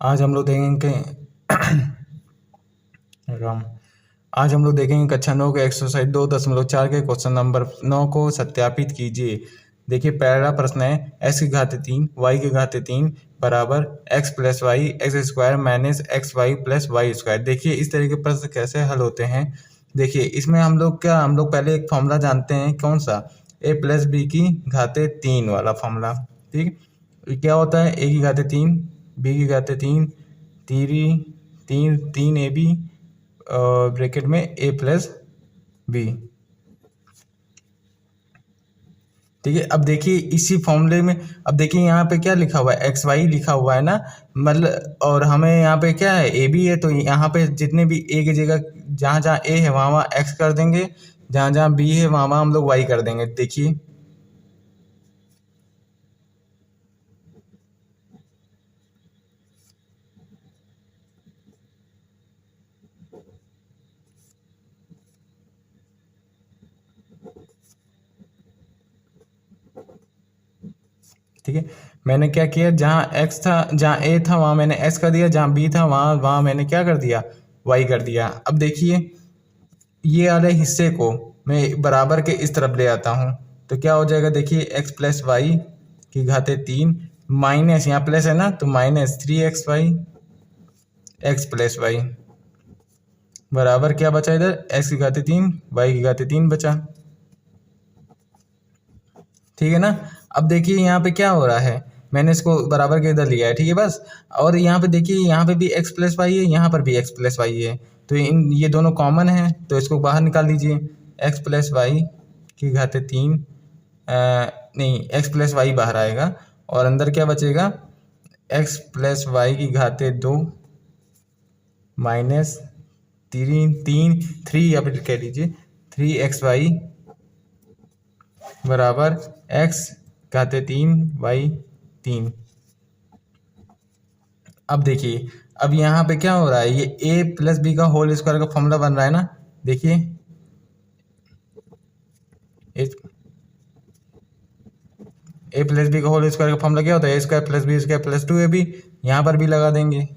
आज हम लोग देखेंगे राम आज हम लोग देखेंगे कक्षा 9 के एक्सरसाइज 2.4 के क्वेश्चन नंबर 9 को सत्यापित कीजिए। देखिए पहला प्रश्न है x की घात 3 y की घात 3 बराबर x plus y x square minus x y plus y square. देखिए इस तरह के प्रश्न कैसे हल होते हैं। देखिए इसमें हम लोग पहले एक फॉर्मूला जानते हैं, कौन सा, a प्लस बी की घात 3 वाला फॉर्मूला। ठीक, क्या होता है, a की घात 3 b की घात 3 तीन ए बी ब्रैकेट में a प्लस बी। ठीक है, अब देखिए इसी फॉर्मूले में, अब देखिए यहाँ पे क्या लिखा हुआ है, एक्स वाई लिखा हुआ है ना, मतलब, और हमें यहाँ पे क्या है, ए बी है, तो यहाँ पे जितने भी ए की जगह जहाँ जहाँ ए है वहाँ वहाँ एक्स कर देंगे, जहाँ जहाँ बी है वहाँ वहाँ हम लोग वाई कर देंगे। देखिए ठीक है, मैंने क्या किया, जहाँ एक्स था, जहाँ ए था वहाँ मैंने एक्स कर दिया, जहाँ बी था वहाँ वहाँ मैंने क्या कर दिया, वाई कर दिया। अब देखिए ये वाले हिस्से को मैं बराबर के इस तरफ ले आता हूँ, तो क्या हो जाएगा, देखिए एक्स प्लस वाई की घात 3 माइनस, यहाँ प्लस है ना, तो minus 3xy x plus Y बराबर क्या बचा, इधर एक्स की घात 3 वाई की घात 3 बचा। ठीक है ना। अब देखिए यहाँ पे क्या हो रहा है, मैंने इसको बराबर के इधर लिया है, ठीक है बस। और यहाँ पे देखिए, यहाँ पे भी एक्स प्लस वाई है, यहाँ पर भी एक्स प्लस वाई है, तो ये दोनों कॉमन है, तो इसको बाहर निकाल लीजिए। एक्स प्लस वाई की घात 3 नहीं, एक्स प्लस वाई बाहर आएगा और अंदर क्या बचेगा, एक्स प्लस वाई की घात 2 माइनस 3 अब कह लीजिए 3xy बराबर x घात 3 वाई 3। अब देखिए, अब यहाँ पे क्या हो रहा है, ये a प्लस बी का होल स्क्वायर का फॉर्मूला बन रहा है ना। देखिए a प्लस बी का होल स्क्वायर का फॉर्मूला क्या होता है, a square plus b square plus 2ab, यहाँ पर भी लगा देंगे,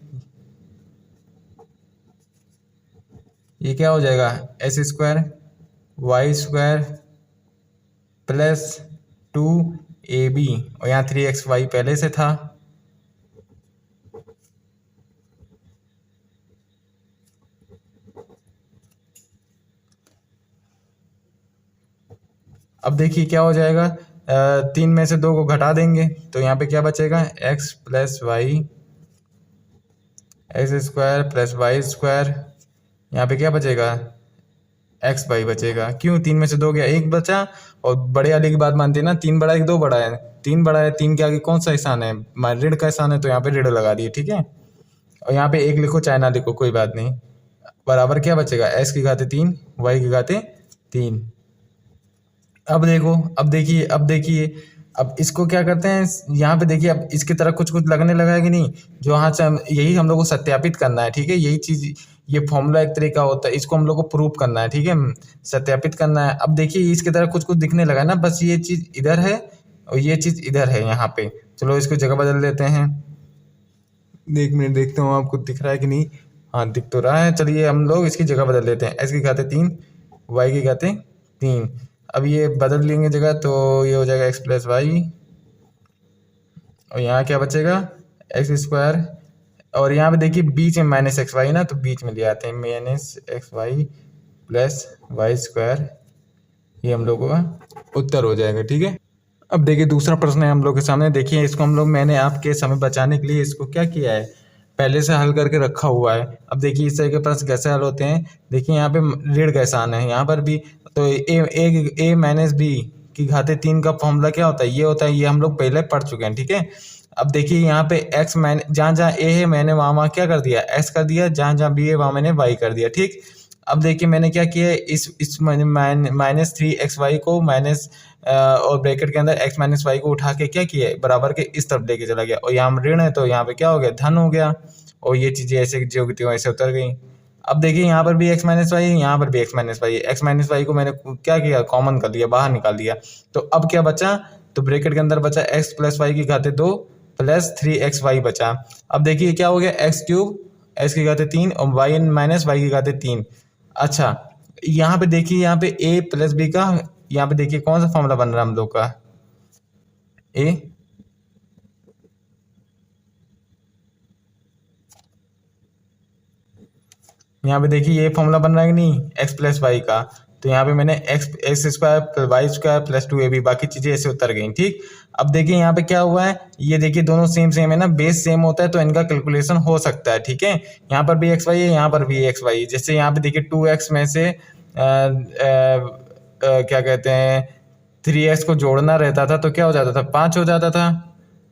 ये क्या हो जाएगा, s square y square plus 2ab, और यहाँ 3xy पहले से था। अब देखिए क्या हो जाएगा, 3 में से 2 को घटा देंगे, तो यहाँ पे क्या बचेगा, x plus y x square plus y square, यहाँ पे क्या बचेगा, एक्स वाई बचेगा। क्यों, 3 में से 2 गया, 1 बचा, और बड़े वाले की बात मानते हैं ना, 3 बड़ा है 2 बड़ा है, 3 बड़ा है, 3 के आगे कौन सा स्थान है, ऋण का स्थान है, तो यहाँ पे ऋण लगा दिए। ठीक है, और यहाँ पे 1 लिखो चाहे ना लिखो कोई बात नहीं, बराबर क्या बचेगा, एक्स की घात 3 वाई की घात 3। अब देखो, अब देखिए अब इसको क्या करते हैं, यहाँ पे देखिए, अब इसकी तरह कुछ कुछ लगने लगा है कि नहीं, जो यहाँ से यही हम लोग को सत्यापित करना है। ठीक है, यही चीज़, ये फॉर्मूला एक तरीका होता है, इसको हम लोग को प्रूव करना है। ठीक है, सत्यापित करना है। अब देखिए इसकी तरह कुछ कुछ दिखने लगा है ना, बस ये चीज़ इधर है और ये चीज़ इधर है यहाँ पे। चलो इसको जगह बदल देते हैं, 1 मिनट देखता हूँ आपको दिख रहा है कि नहीं। हाँ दिख तो रहा है, चलिए हम लोग इसकी जगह बदल देते हैं, एक्स की घात 3 वाई की घात 3। अब ये बदल लेंगे जगह, तो ये हो जाएगा एक्स प्लस वाई, और यहाँ क्या बचेगा, एक्स स्क्वायर, और यहाँ पे देखिए बीच में माइनस एक्स वाई ना, तो बीच में ले आते हैं, minus x y plus y square, ये हम लोगों का उत्तर हो जाएगा। ठीक है, अब देखिए दूसरा प्रश्न है हम लोग के सामने। देखिए इसको हम लोग, मैंने आपके समय बचाने के लिए इसको क्या किया है, पहले से हल करके रखा हुआ है। अब देखिए इस तरह के प्रश्न कैसे हल होते हैं। देखिए यहाँ पे ऋण का स्थान है, यहाँ पर भी, तो ए माइनस बी की घात 3 का फॉर्मूला क्या होता है, ये होता है, ये हम लोग पहले पढ़ चुके हैं। ठीक है, अब देखिए यहाँ पे एक्स जहाँ जहाँ ए है मैंने वहाँ वहाँ क्या कर दिया, एक्स कर दिया, जहाँ जहाँ बी है वहाँ मैंने वाई कर दिया। ठीक, अब देखिए मैंने क्या किया है, इस -3xy को माइनस और ब्रैकेट के अंदर x माइनस वाई को उठा के क्या किया है, बराबर के इस तरफ लेके चला गया, और यहाँ ऋण है तो यहाँ पे क्या हो गया, धन हो गया, और ये चीज़ें ऐसे जो की त्यों ऐसे उतर गई। अब देखिए यहाँ पर भी x माइनस वाई, यहाँ पर भी x minus y, x minus y को मैंने क्या किया, कॉमन कर लिया, बाहर निकाल दिया। तो अब क्या बचा, तो ब्रैकेट के अंदर बचा x प्लस वाई की घाते 2 प्लस 3xy बचा। अब देखिए क्या हो गया, एक्स क्यूब x की घाते 3 और y माइनस वाई की घाते 3। अच्छा यहाँ पे देखिए, यहाँ पे a प्लस बी का, यहाँ पे देखिए कौन सा फॉर्मूला बन रहा है हम लोग का, a यहाँ पे देखिए ये फॉर्मूला बन रहा है कि नहीं, x प्लस वाई का। तो यहाँ पे मैंने x square y square plus 2ab, बाकी चीज़ें ऐसे उतर गई। ठीक, अब देखिए यहाँ पे क्या हुआ है, ये देखिए दोनों सेम सेम है ना, बेस सेम होता है तो इनका कैलकुलेशन हो सकता है। ठीक है, यहाँ पर भी एक्स वाई है, यहाँ पर भी एक्स वाई। जैसे यहाँ पे देखिए 2x में से क्या कहते हैं 3x को जोड़ना रहता था तो क्या हो जाता था, 5 हो जाता था।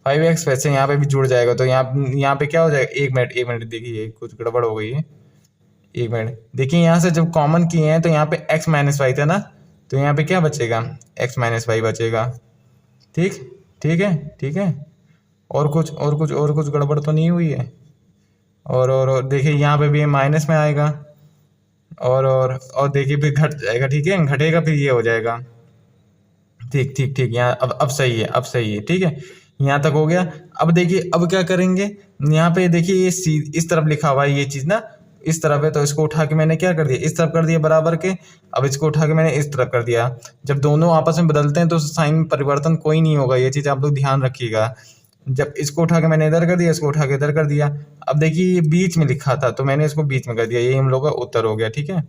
5x वैसे यहाँ पे भी जुड़ जाएगा, तो यहाँ पे क्या हो जाएगा, एक मिनट देखिए कुछ गड़बड़ हो गई है, एक मिनट देखिए, यहाँ से जब कॉमन किए हैं तो यहाँ पे x माइनस वाई था ना, तो यहाँ पे क्या बचेगा, x माइनस वाई बचेगा। ठीक, ठीक है, और कुछ गड़बड़ तो नहीं हुई है। और देखिए यहाँ पे भी माइनस में आएगा, और देखिए फिर घट जाएगा। ठीक है, घटेगा फिर ये हो जाएगा। ठीक, यहाँ अब सही है, अब सही है। ठीक है, यहाँ तक हो गया। अब देखिए अब क्या करेंगे, यहाँ पे देखिए ये इस तरफ लिखा हुआ है, ये चीज़ ना इस तरफ है, तो इसको उठा के मैंने क्या कर दिया, इस तरफ कर दिया बराबर के। अब इसको उठा के मैंने इस तरफ कर दिया। जब दोनों आपस में बदलते हैं तो साइन में परिवर्तन कोई नहीं होगा, ये चीज़ आप लोग ध्यान रखिएगा। जब इसको उठा के मैंने इधर कर दिया, इसको उठा के इधर कर दिया। अब देखिए ये बीच में लिखा था तो मैंने इसको बीच में कर दिया, ये हम लोग का उत्तर हो गया। ठीक है।